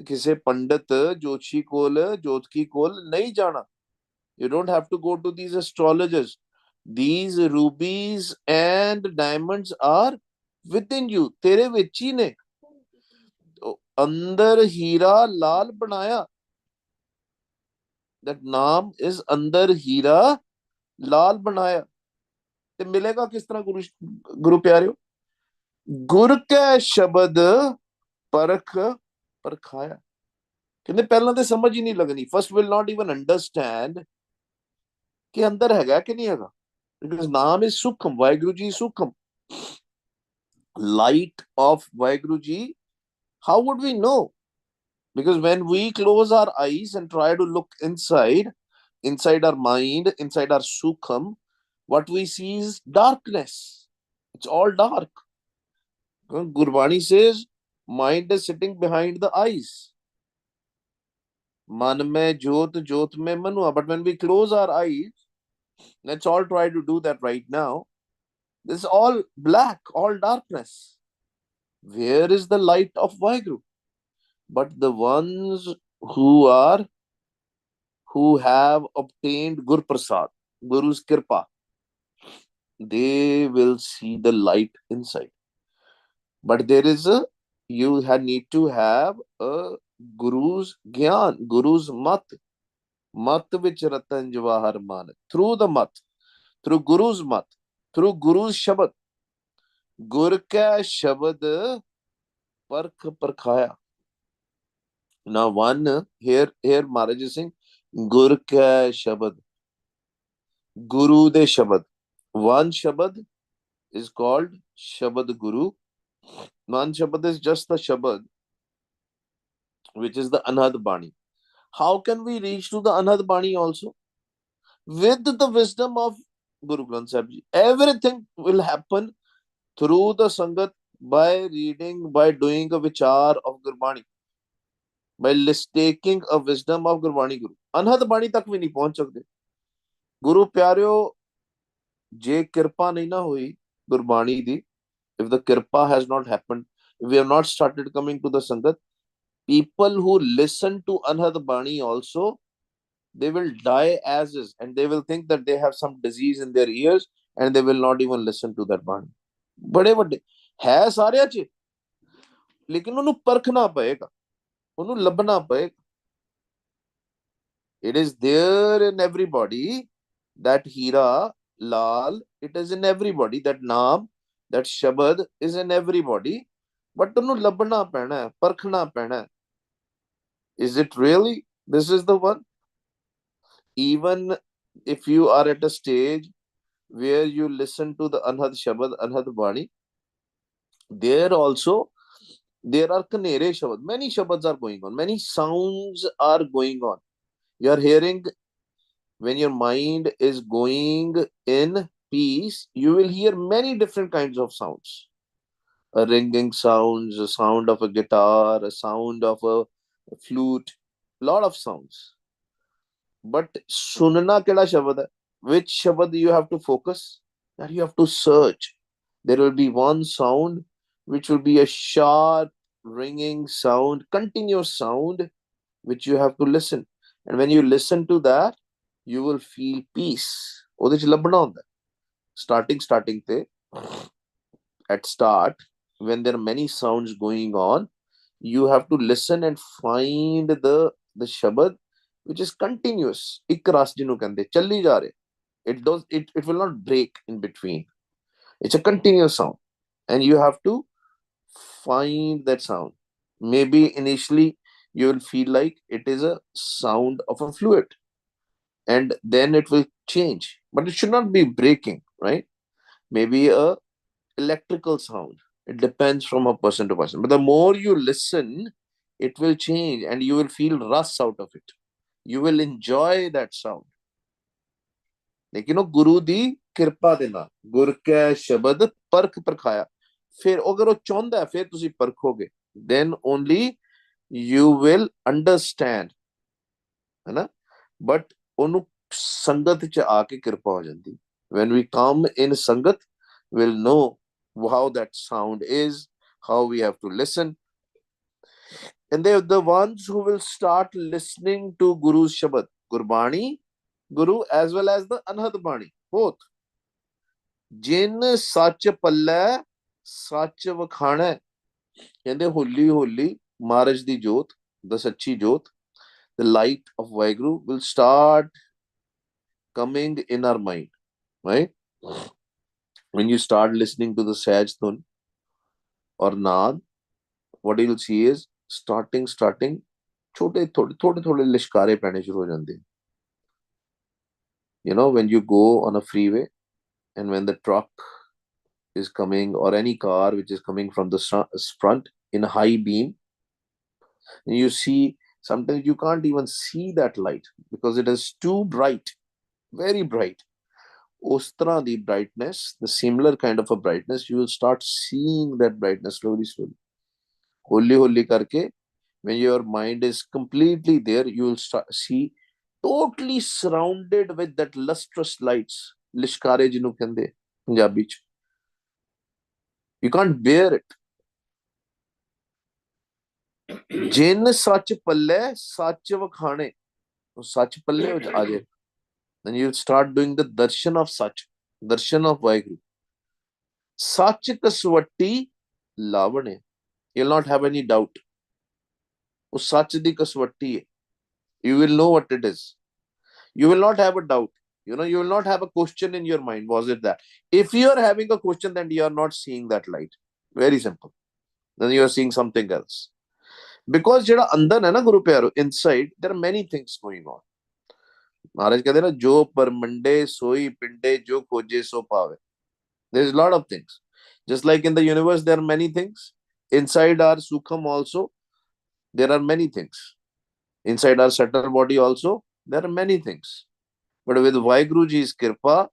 किसी पंडित जोशी कोल जोतकी कोल नहीं जाना. You don't have to go to these astrologers. These rubies and diamonds are within you. तेरे विच ही ने. अंदर हीरा लाल बनाया. That नाम is अंदर हीरा लाल बनाया. ते मिलेगा किस तरह गुरु गुरु प्यारियो? गुर के शब्द परख परखाया. कहते पहला तो समझ ही नहीं लगनी. First will not even understand कि अंदर हैगा कि नहीं हैगा. Because नाम is सूक्ष्म. वाहिगुरु जी सूक्ष्म. Light of Vaheguru Ji, how would we know? Because when we close our eyes and try to look inside our mind, inside our sukham, what we see is darkness. It's all dark. Gurbani says, mind is sitting behind the eyes. Man mein jyot, jyot mein manua. But when we close our eyes, let's all try to do that right now. This is all black, all darkness. Where is the light of Vaheguru? But the ones who have obtained Gur Prasad, Guru's Kirpa, they will see the light inside. But there is need to have a Guru's Gyan, Guru's Mat, Mat which Ratan Jawahar Manak. Through the Mat, through Guru's Mat, through Guru's Shabad, Gur ka Shabad Parkh Parkhaya. Now one here Maharaj is saying Gur ka Shabad, Guru de Shabad. One Shabad is called Shabad Guru. One Shabad is just the Shabad, which is the Anhad Bani. How can we reach to the Anhad Bani also? With the wisdom of Guru Granth Sahib Ji. Everything will happen through the Sangat by reading, by doing a vichar of Gurbani, by taking a wisdom of Gurbani Guru. Anhad Bani tak vi nahi pahunch sakde. Guru Pyareo, je kirpa nahi na hui Gurbani di, if the kirpa has not happened, if we have not started coming to the Sangat, people who listen to Anhad Bani also, they will die as is, and they will think that they have some disease in their ears, and they will not even listen to that Bani. बड़े बड़े है सारे च, लेकिन उन्हें परखना पड़ेगा, उन्हें लभना पड़ेगा. It is there in everybody, that Hira, Lal, it is in everybody, that Naam, that Shabad is in everybody, but उन्हें लभना पैना है, परखना पैना है. Is it really? This is the one. Even if you are at a stage where you listen to the Anhad Shabad, Anhad Bani, there also there are Kanere Shabad. Many Shabads are going on. Many sounds are going on. You are hearing, when your mind is going in peace, you will hear many different kinds of sounds. A ringing sounds, a sound of a guitar, a sound of a flute, lot of sounds. But sunna keda shabad hai? Which shabad you have to focus? That you have to search. There will be one sound which will be a sharp, ringing sound, continuous sound, which you have to listen. And when you listen to that, you will feel peace. ਉਹਦੇ ਚ ਲੱਭਣਾ ਹੁੰਦਾ. Starting te, at start, when there are many sounds going on, you have to listen and find the shabad which is continuous. ਇੱਕ ਰਸ ਜਿਹਨੂੰ ਕਹਿੰਦੇ ਚੱਲੀ ਜਾ ਰਹੇ. It will not break in between. It's a continuous sound, and you have to find that sound. Maybe initially you will feel like it is a sound of a fluid, and then it will change, but it should not be breaking, right? Maybe a electrical sound. It depends from a person to person, but the more you listen, it will change, and you will feel rust out of it. You will enjoy that sound. लेकिन वो गुरु दी किरपा दे नाल गुर के शब्द परख परखाया. फिर अगर वो चाहता है, फिर तुसी परखोगे, then only you will understand, है ना. But ਉਹਨੂੰ ਸੰਗਤ ਚ ਆ ਕੇ ਕਿਰਪਾ ਹੋ ਜਾਂਦੀ. When we come in sangat, we'll know how that sound is, how we have to listen. And they are the ones who will start listening to Guru's Shabad, Gurbani, Guru, as well as the Anhad Bani, both. Jin Sach Palla, Sach Vakhana. ਕਹਿੰਦੇ ਹੌਲੀ ਹੌਲੀ Maharaj ਦੀ ਜੋਤ, the Sachi Jot, the light of Vaheguru will start coming in our mind, right? When you start listening to the Sahaj Dhun or Naad, what you'll see is starting छोटे थोड़े लिशकारे पैने शुरू हो जाते हैं. You know, when you go on a freeway and when the truck is coming or any car which is coming from the front in a high beam, and you see sometimes you can't even see that light because it is too bright, very bright. Ostra the brightness, the similar kind of a brightness, you will start seeing that brightness slowly. Holy karke, when your mind is completely there, you will start see totally surrounded with that lustrous lights. Lishkare jinu kende Punjabi ch. You can't bear it. Jin sach palle, sach vakhane. Sach palle aa jaye. Then you'll start doing the darshan of Sach, darshan of Vaheguru. Sach kaswati lavane. You'll not have any doubt. वो सच दी कसवट्टी है. You will know what it is. You will not have a doubt. You know, you will not have a question in your mind. Was it that? If you are having a question, then you are not seeing that light. Very simple. Then you are seeing something else. Because जेड़ा अंदर है ना गुरु प्यारो, inside there are many things going on. महाराज कहते हैं ना, जो परमंडे सोई पिंडे जो खोजे सो पावे. There is a lot of things. Just like in the universe, there are many things. Inside our Sukham also, there are many things. Inside our subtle body also, there are many things. But with Vaheguruji's Kirpa,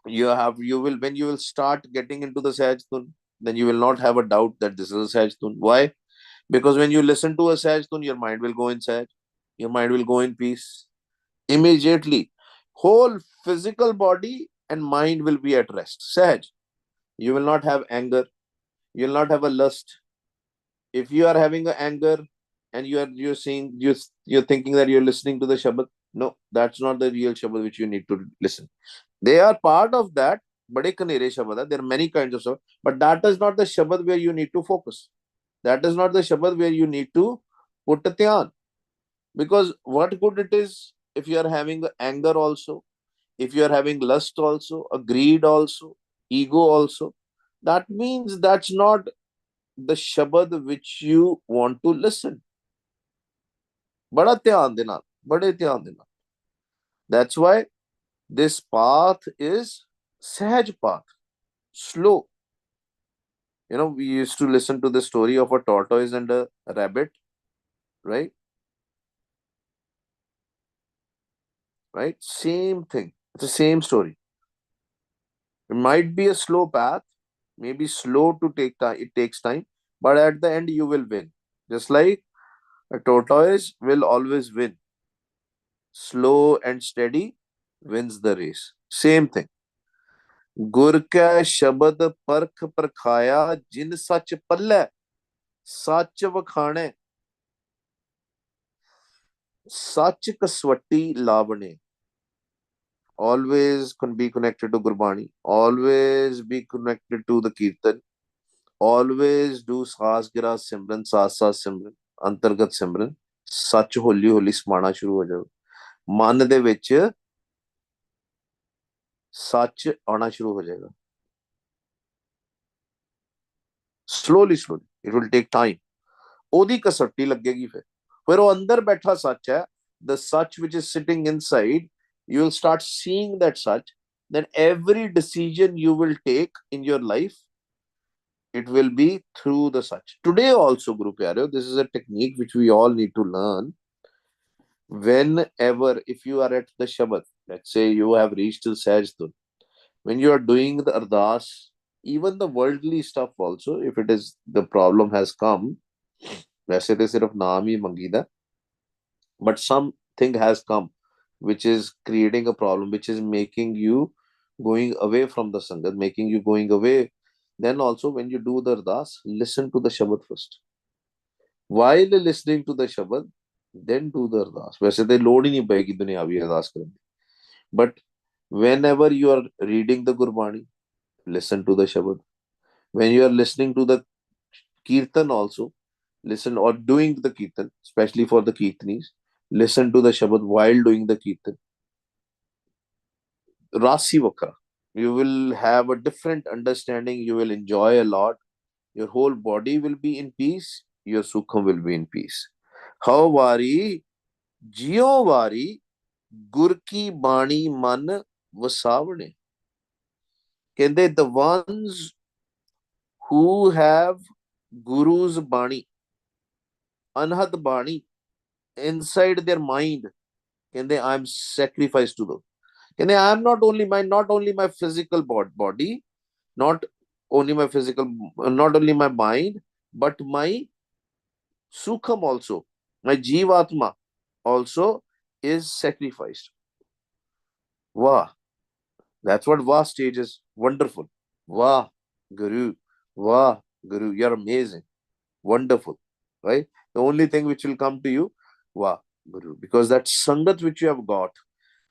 when you will start getting into the Sahaj Dhun, then you will not have a doubt that this is a Sahaj Dhun. Why? Because when you listen to a Sahaj Dhun, your mind will go in Sahaj. Your mind will go in peace. Immediately, whole physical body and mind will be at rest. Sahaj. You will not have anger. You will not have a lust. If you are having an anger and you're thinking that you're listening to the Shabad, no, that's not the real Shabad which you need to listen. They are part of that. Bade Kanere Shabad. There are many kinds of Shabad, but that is not the Shabad where you need to focus. That is not the Shabad where you need to put a dhyan. Because what good it is if you are having anger also, if you are having lust also, a greed also, ego also, that means that's not the Shabad which you want to listen. Bada dhyan de naal, bade dhyan de naal. That's why this path is Sahaj path, slow. You know, we used to listen to the story of a tortoise and a rabbit, right? Right? Same thing. It's the same story. It might be a slow path, maybe slow to take time, it takes time, but at the end you will win. Just like a tortoise will always win. Slow and steady wins the race. Same thing. गुर कै शब्द परख परखाया जिन सच पल्लै सच वखाणे सच कसवटी लावणे. Always can be connected to Gurbani. Always be connected to the Kirtan. Always do ਸਾਸ ਗਿਰਾ ਸਿਮਰਨ ਸਾਸ ਸਾਸ ਸਿਮਰਨ ਅੰਤਰਗਤ ਸਿਮਰਨ ਸੱਚ ਹੌਲੀ ਹੌਲੀ ਸਮਾਣਾ ਸ਼ੁਰੂ ਹੋ ਜਾਵੇ. ਮਨ ਦੇ ਵਿੱਚ ਸੱਚ ਆਉਣਾ ਸ਼ੁਰੂ ਹੋ ਜਾਏਗਾ. Slowly it will take time. ਉਹਦੀ ਕਸਵੱਟੀ ਲੱਗੇਗੀ. ਫਿਰ ਉਹ ਅੰਦਰ ਬੈਠਾ ਸੱਚ ਹੈ, the such which is sitting inside, you will start seeing that such. Then every decision you will take in your life, it will be through the such. Today also, Guru Pyareo, this is a technique which we all need to learn. Whenever, if you are at the Shabad, let's say you have reached the Sahaj Dhun, when you are doing the Ardas, even the worldly stuff also, if it is the problem has come, वैसे तो सिर्फ नाम ही मंगीदा, but something has come which is creating a problem, which is making you going away from the Sangat, making you going away. Then also when you do the Ardas, listen to the Shabad first. while listening to the shabad, then do the ardas. वैसे तो load ही नहीं पड़ेगी दुनियावी अरदास करने, but whenever you are reading the Gurbani, listen to the shabad. When you are listening to the kirtan also, listen, or doing the kirtan, especially for the kirtanis, listen to the shabad while doing the kirtan. Rasi vakra. You will have a different understanding. You will enjoy a lot. Your whole body will be in peace. Your sukham will be in peace. How vari, jio vari, gur ki bani man vasavane. Kende the ones who have Guru's bani, anhad bani, inside their mind, kende I am sacrificed to them. Kende I am not only my physical body, not only my physical, not only my mind, but my sukham also, my jivatma also is sacrificed. Wow, that's what Wow stage is. Wonderful. Wow, Guru. Wow, Guru, you're amazing. Wonderful. Right? The only thing which will come to you, wow, Guru, because that sangat which you have got,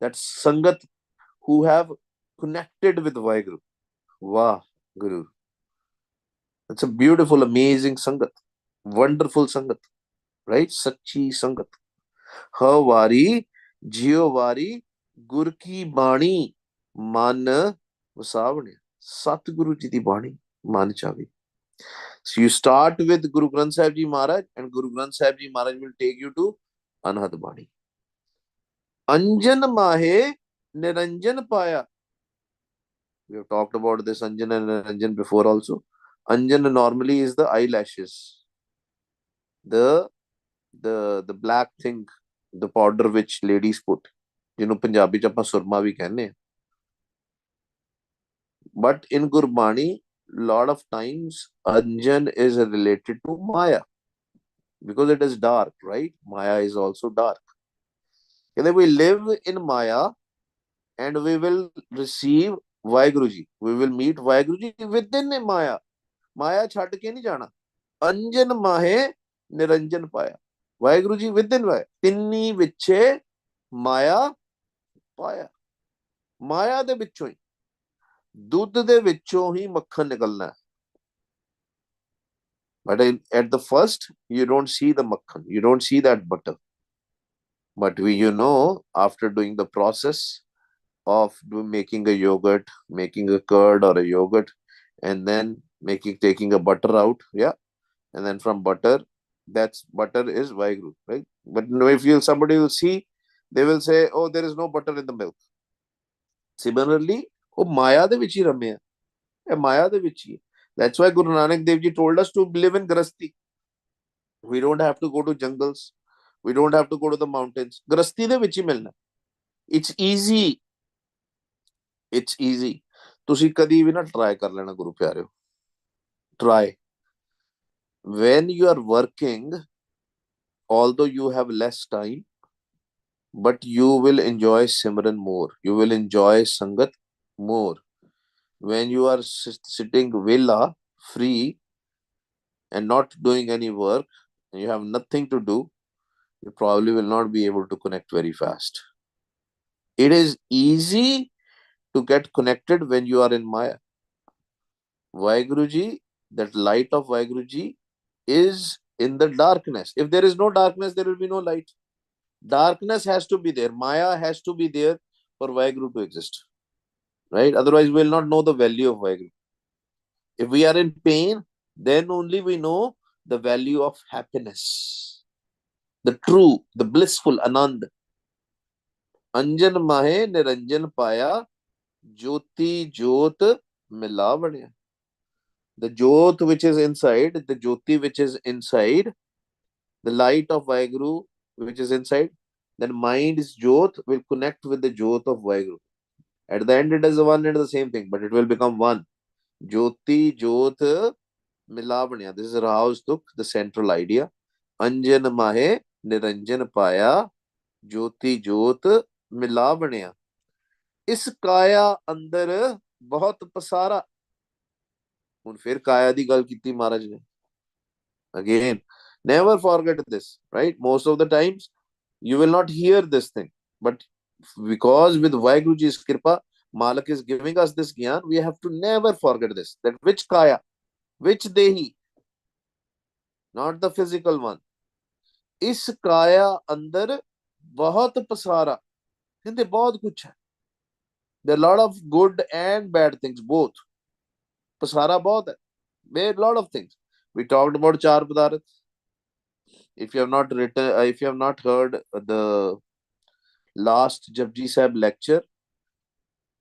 that sangat who have connected with Vaheguru. Wow, Guru. It's a beautiful, amazing sangat. Wonderful sangat. Right? Sachi sangat. Havari, Jiovari, Gur ki Bani, Man Vasavane. Satguru Ji di Bani, Man Chavi. So you start with Guru Granth Sahib Ji Maharaj, and Guru Granth Sahib Ji Maharaj will take you to Anhad Bani. Anjan Mahe Niranjan Paya. We have talked about this Anjan and Niranjan before also. Anjan normally is the eyelashes, the the black thing, the powder which ladies put, ਜਿਹਨੂੰ ਪੰਜਾਬੀ ਚ ਆਪਾਂ ਸੁਰਮਾ ਵੀ ਕਹਿੰਦੇ, but in Gurbani lot of times Anjan is related to Maya because it is dark, right? Maya is also dark. And we live in Maya and we will receive Vaheguru Ji, we will meet Vaheguru Ji within Maya. Maya ਛੱਡ ਕੇ ਨਹੀਂ ਜਾਣਾ. ਅੰਜਨ ਮਾਹੇ ਨਿਰੰਜਨ ਪਾਇਆ, Waheguru ji within ਵਾਹਿ ਤਿੰਨੀ ਵਿੱਚੇ ਮਾਇਆ ਪਾਇਆ. ਮਾਇਆ ਦੇ ਵਿੱਚੋਂ ਹੀ, ਦੁੱਧ ਦੇ ਵਿੱਚੋਂ ਹੀ ਮੱਖਣ ਨਿਕਲਣਾ. But at the first, you don't see the makhan, you don't see that butter. But after doing the process of making a yogurt, making a curd or a yogurt, and then taking a butter out, yeah, and then from butter, that's butter is Vaheguru, right? But if somebody will see, they will say, oh, there is no butter in the milk. Similarly, oh, Maya de vichi ramya, Maya de vichi. That's why Guru Nanak Dev Ji told us to live in Grasti. We don't have to go to jungles. We don't have to go to the mountains. Grasti de vichi milna. It's easy. It's easy. ਤੁਸੀਂ ਕਦੀ ਵੀ ਨਾ try ਕਰ ਲੈਣਾ ਗੁਰੂ ਪਿਆਰਿਓ. Try. When you are working, although you have less time, but you will enjoy Simran more. You will enjoy Sangat more. When you are sitting villa, free, and not doing any work, and you have nothing to do, you probably will not be able to connect very fast. It is easy to get connected when you are in Maya. Vaheguruji, that light of Vaheguruji is in the darkness. If there is no darkness, there will be no light. Darkness has to be there. Maya has to be there for Vaheguru to exist. Right? Otherwise, we will not know the value of Vaheguru. If we are in pain, then only we know the value of happiness. The true, the blissful Anand. Anjan Mahe Niranjan Paya, Jyoti Jyot Milavanya. The Jyot which is inside, the Jyoti which is inside, the light of Vaheguru which is inside, then mind's Jyot will connect with the Jyot of Vaheguru. At the end, it is one and the same thing, but it will become one. Jyoti Jyot Milavanya. This is Rao's Tuk, the central idea. Anjan Mahe Niranjan Paya, Jyoti Jyot Milavanya. इस काया अंदर बहुत पसारा. ਹੁਣ ਫਿਰ ਕਾਇਆ ਦੀ ਗੱਲ ਕੀਤੀ ਮਹਾਰਾਜ ਨੇ. Again, Never forget this, right? Most of the times you will not hear this thing, but because with Vaheguru Ji's kripa, Malak is giving us this gyan, we have to never forget this, that which kaya, which dehi, not the physical one. इस काया अंदर बहुत पसारा, कहते बहुत कुछ है. There are a lot of good and bad things, both. पसारा बहुत है. There are a lot of things. We talked about चार पदार्थ. If you have not if you have not heard the last Japji Sahib lecture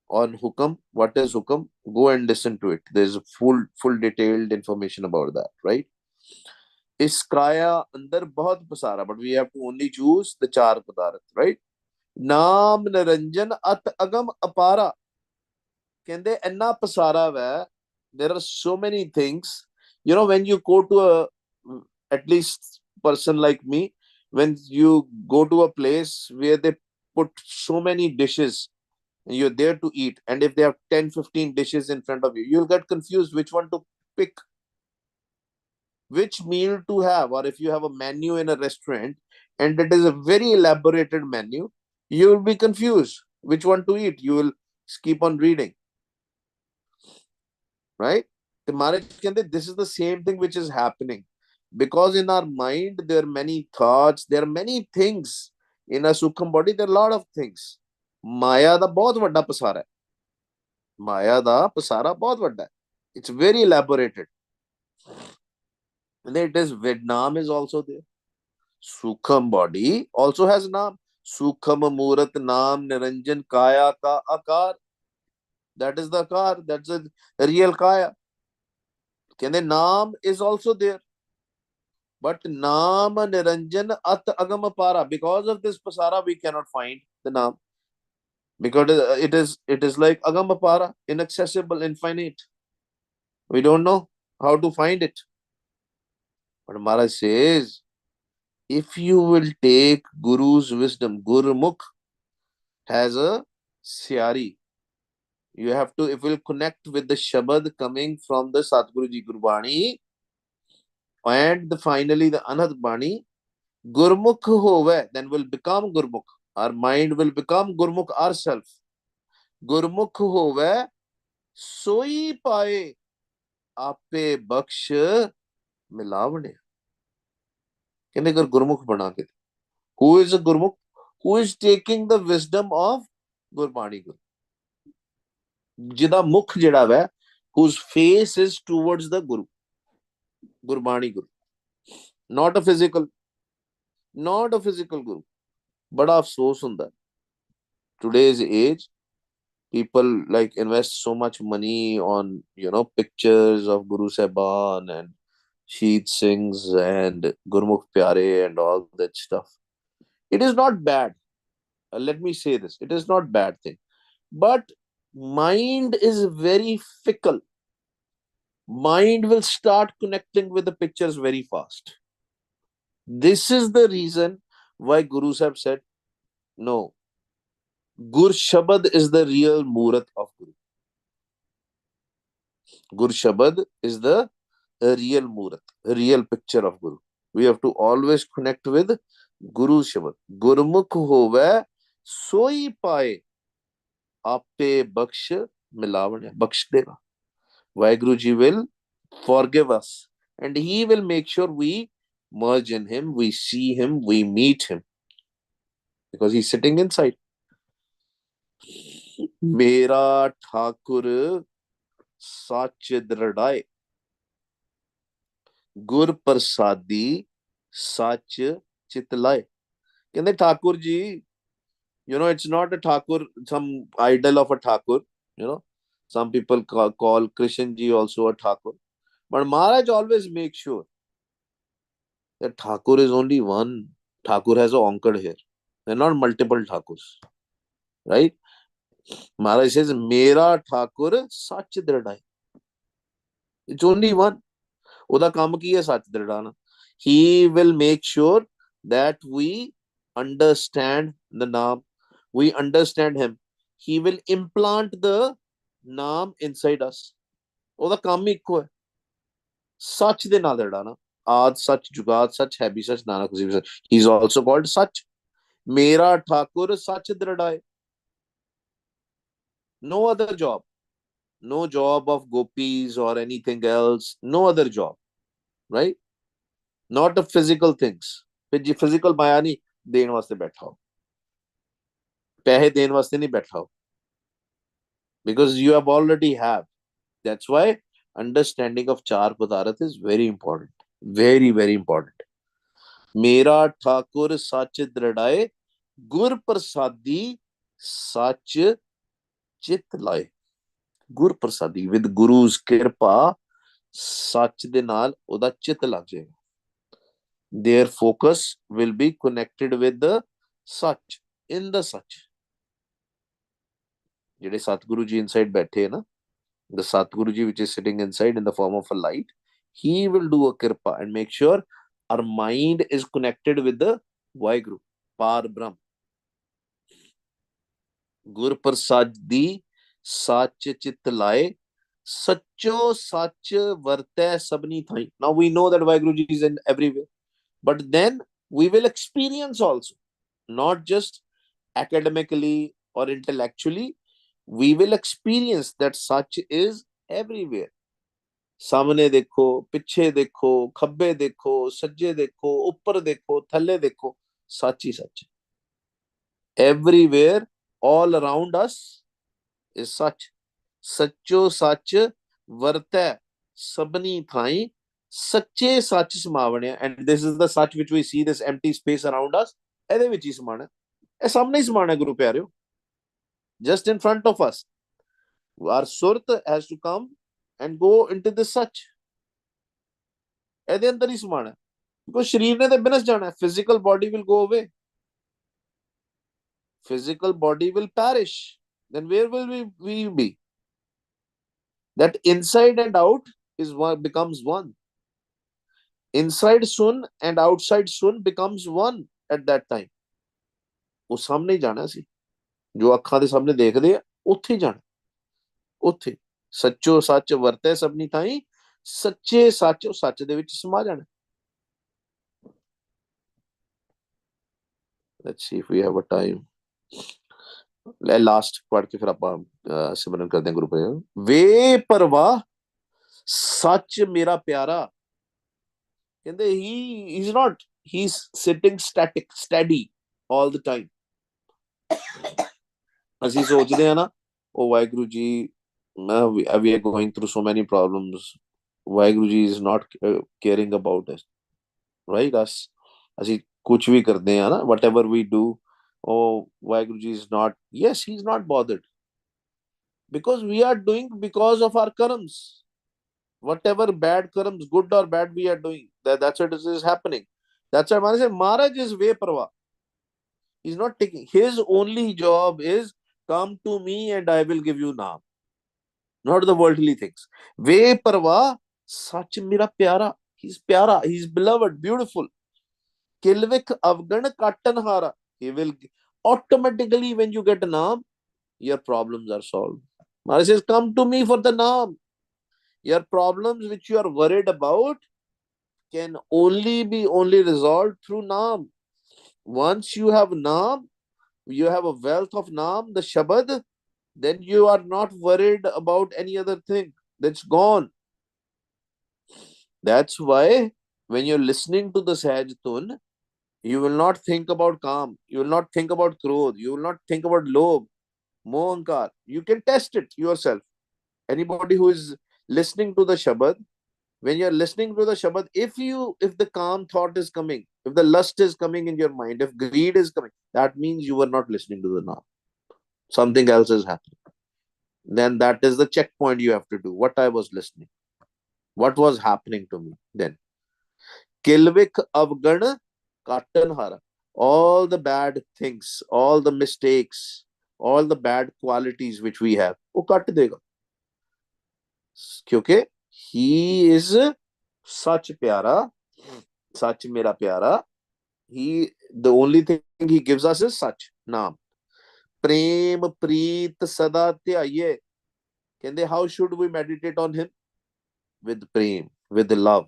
on hukam, what is hukam, go and listen to it. There's a full detailed information about that, right? इस काया अंदर बहुत पसारा, but we have to only choose the चार पदार्थ, right? नाम निरंजन अत अगम अपारा, कहते इन्ना पसारा वै. There are so many things, you know, when you go to a, at least person like me, when you go to a place where they put so many dishes and you're there to eat, and if they have 10-15 dishes in front of you, you'll get confused which one to pick, which meal to have. Or if you have a menu in a restaurant and it is a very elaborated menu, you will be confused which one to eat. You will keep on reading, right? The Maharaj Kende, this is the same thing which is happening, because in our mind there are many thoughts, there are many things. In a Sukham body there are a lot of things. Maya da bahut vadda pasara hai. Maya da pasara bahut vadda hai. It's very elaborated. And it is, Naam is also there. Sukham body also has Naam. Sukham Murat Naam Niranjan Kaya Ka Akar. That is the Akar. That's the real Kaya. Kende Naam is also there. But Naam Niranjan At Agam Para. Because of this Pasara, we cannot find the Naam. Because it is like Agam Para, inaccessible, infinite. We don't know how to find it. But Maharaj says, if you will take Guru's wisdom, Gurmukh has a Syari. You have to, if will connect with the Shabad coming from the Satguru Ji Gurbani, and finally the Anand Bani, Gurmukh hove, then will become Gurmukh. Our mind will become Gurmukh ourself. Gurmukh hove, soi pae, ape baksh milavane. Can agar Gurmukh bana ke? Who is a Gurmukh? Who is taking the wisdom of Gurbani Guru? Jida Mukh jeda hai, whose face is towards the Guru, Gurbani Guru. Not a physical Guru. Bada afsos hunda. Today's age, people like invest so much money on, pictures of Guru Sahban and Sheet Singhs and Gurmukh Pyare and all that stuff. It is not bad. Let me say this. It is not bad thing. But mind is very fickle. Mind will start connecting with the pictures very fast. This is the reason why Guru Sahib said, no, Gur Shabad is the real Murat of Guru. Gur Shabad is the real Murat, real picture of Guru. We have to always connect with Guru Shabad. Gurmukh hove soi pae, ape baksh milavane. Baksh dega. Vaheguru Ji will forgive us, and he will make sure we merge in him, we see him, we meet him, because he's sitting inside. Mera Thakur Sach Dradaye, Gur Prasadi Sach Chitlaye. Can Thakur Ji, it's not a Thakur, some idol of a Thakur, some people call Krishan Ji also a Thakur. But Maharaj always makes sure that Thakur is only one. Thakur has a onkad here. There are not multiple Thakurs. Right? Maharaj says, Mera Thakur Sach Dridai. It's only one. Uda kaam ki hai Sach Dridana. He will make sure that we understand the Naam. We understand him. He will implant the Naam inside us. Uda kaam hi ikko hai. Sach de naal dridana. आद सच जुगाद सच है भी सच नानक होसी भी सच. He is also called Sach. मेरा ठाकुर सच दृढ़ाए. No other job. No job of gopis or anything else. No other job. Right? Not of physical things. फिर जी physical माया नहीं देने वास्ते बैठा हो, पैसे देने वास्ते नहीं बैठा हो. Because you have already have. That's why understanding of चार पदार्थ is very important. Very, very important. मेरा ठाकुर सच दृढ़ाए गुर प्रसादी सच चित लाए. गुर प्रसादी विद गुरु's कृपा सच दे नाल ओदा चित लग जाएगा. Their focus will be connected with the such, in the सच. ਜਿਹੜੇ ਸਤਿਗੁਰੂ ਜੀ ਇਨਸਾਈਡ ਬੈਠੇ ਹੈ ਨਾ, the Satguru ji which is sitting inside in the form of a light, he will do a kirpa and make sure our mind is connected with the Vaheguru, Par Brahm. Gur Prasadi Sach Chit Lae Sacho Sach Varte Sabni Thai. Now we know that Vaheguru ji is in everywhere, but then we will experience also, not just academically or intellectually, we will experience that Sach is everywhere. सामने देखो, पिछे देखो, खब्बे देखो, सज्जे देखो, ऊपर देखो, थल्ले देखो, सच ही सच. Everywhere, all around us is such. सच्चो सच वर्तै सबनी थाई सच्चे सच समावने. And this is the such which we see, this empty space around us. ਇਹਦੇ ਵਿੱਚ ਹੀ ਸਮਾਣਾ, ਇਹ ਸਾਹਮਣੇ ਹੀ ਸਮਾਣਾ ਗੁਰੂ ਪਿਆਰਿਓ, just in front of us. Our surat has to come and go into the such. ਇਹਦੇ ਅੰਦਰ ਹੀ ਸਮਾਣਾ, because ਸ਼ਰੀਰ ਨੇ ਤੇ ਬਿਨਸ ਜਾਣਾ. Physical body will go away, physical body will perish. Then where will we be? That inside and out is one, becomes one. Inside sun and outside sun becomes one at that time. ਉਹ ਸਾਹਮਣੇ ਹੀ ਜਾਣਾ ਸੀ, ਜੋ ਅੱਖਾਂ ਦੇ ਸਾਹਮਣੇ ਦੇਖਦੇ ਆ ਉੱਥੇ ਹੀ ਜਾਣਾ. ਉੱਥੇ ਸੱਚੋ ਸੱਚ ਵਰਤੈ ਸਭਨੀ ਥਾਈ, ਸੱਚੇ ਸੱਚ, ਸੱਚ ਦੇ ਵਿੱਚ ਸਮਾ ਜਾਣਾ. Let's see if we have a time. Last ਪੜ੍ਹ ਕੇ ਫਿਰ ਆਪਾਂ ਸਿਮਰਨ ਕਰਦੇ ਹਾਂ ਗੁਰੂ ਪਿਆਰਿਓ. ਵੇ ਪਰਵਾਹ ਸੱਚ ਮੇਰਾ ਪਿਆਰਾ. ਕਹਿੰਦੇ he is not, he's sitting static, steady all the time. ਅਸੀਂ ਸੋਚਦੇ ਆ ਨਾ, ਉਹ Waheguru ji, we are going through so many problems, Waheguru ji is not caring about us, right? ਅਸੀਂ ਕੁਝ ਵੀ ਕਰਦੇ ਆ ਨਾ, whatever we do, oh Waheguru ji is not, yes, he is not bothered, because we are doing because of our karmas. Whatever bad karmas, good or bad, we are doing, that's what is happening. That's why Maharaj is way parva. He's not taking, his only job is come to me and I will give you naam, not the worldly things. Ve parva sach mera pyara. He's pyara, he's beloved, beautiful. Kilvik avgan kattanhara. He will automatically, when you get naam, your problems are solved. Maharaj says, come to me for the naam. Your problems which you are worried about can only be resolved through naam. Once you have naam, you have a wealth of naam, the shabad, then you are not worried about any other thing. That's gone. That's why when you're listening to the Sahaj Tun, you will not think about Kam, you will not think about Krodh, you will not think about Lobh, Mohankar. You can test it yourself. Anybody who is listening to the Shabad, when you're listening to the Shabad, if the calm thought is coming, if the lust is coming in your mind, if greed is coming, that means you were not listening to the Naam. Something else is happening. Then that is the checkpoint you have to do. What I was listening, what was happening to me then. Kilvik avgan kattanhara. All the bad things, all the mistakes, all the bad qualities which we have, वो काट देगा. क्योंकि he is such प्यारा, such मेरा प्यारा. He, the only thing he gives us is such naam. Prem preet sada dhyaye. How should we meditate on him? With prem, with love.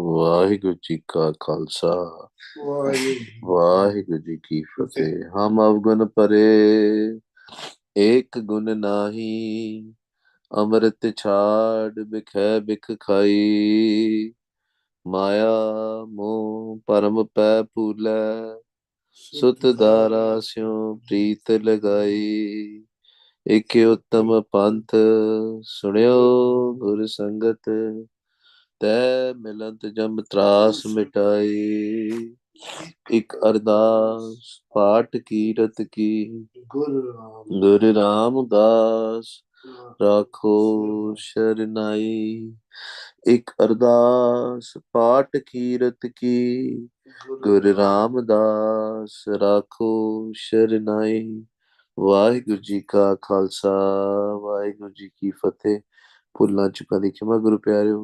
Waheguru ji ਕਾ ਖਾਲਸਾ, ਵਾਹਿਗੁਰੂ ਜੀ ਕੀ ਫਤਿਹ। ਹਮ ਅਵਗੁਣ ਪਰੇ, ਏਕ ਗੁਣ ਨਾਹੀ, ਅੰਮ੍ਰਿਤ ਛਾੜ ਬਿਖੈ ਬਿਖ ਖਾਈ। ਮਾਇਆ ਮੋਹ ਪਰਮ ਪੈ ਭੂਲੈ, ਸੁਤ ਦਾਰਾ ਸਿਉ ਪ੍ਰੀਤ ਲਗਾਈ। ਇਕ ਉਤਮ ਪੰਥ ਸੁਣਿਓ ਗੁਰ ਸੰਗਤ, ਤੈ ਮਿਲੰਤ ਜਮ ਤਰਾਸ ਮਿਟਾਈ। ਇਕ ਅਰਦਾਸ ਪਾਠ ਕੀਰਤ ਕੀ, ਗੁਰ ਰਾਮਦਾਸ ਰਾਖੋ ਸ਼ਰਨਾਈ। ਇਕ ਅਰਦਾਸ ਪਾਠ ਕੀਰਤ ਕੀ, ਗੁਰ ਰਾਮਦਾਸ ਰਾਖੋ ਸ਼ਰਨਾਈ। ਵਾਹਿਗੁਰੂ ਜੀ ਕਾ ਖਾਲਸਾ, ਵਾਹਿਗੁਰੂ ਜੀ ਕੀ ਫਤਿਹ। ਭੁੱਲਾਂ ਚੁੱਕਾਂ ਦੀ ਖਿਮਾ ਗੁਰੂ ਪਿਆਰਿਓ।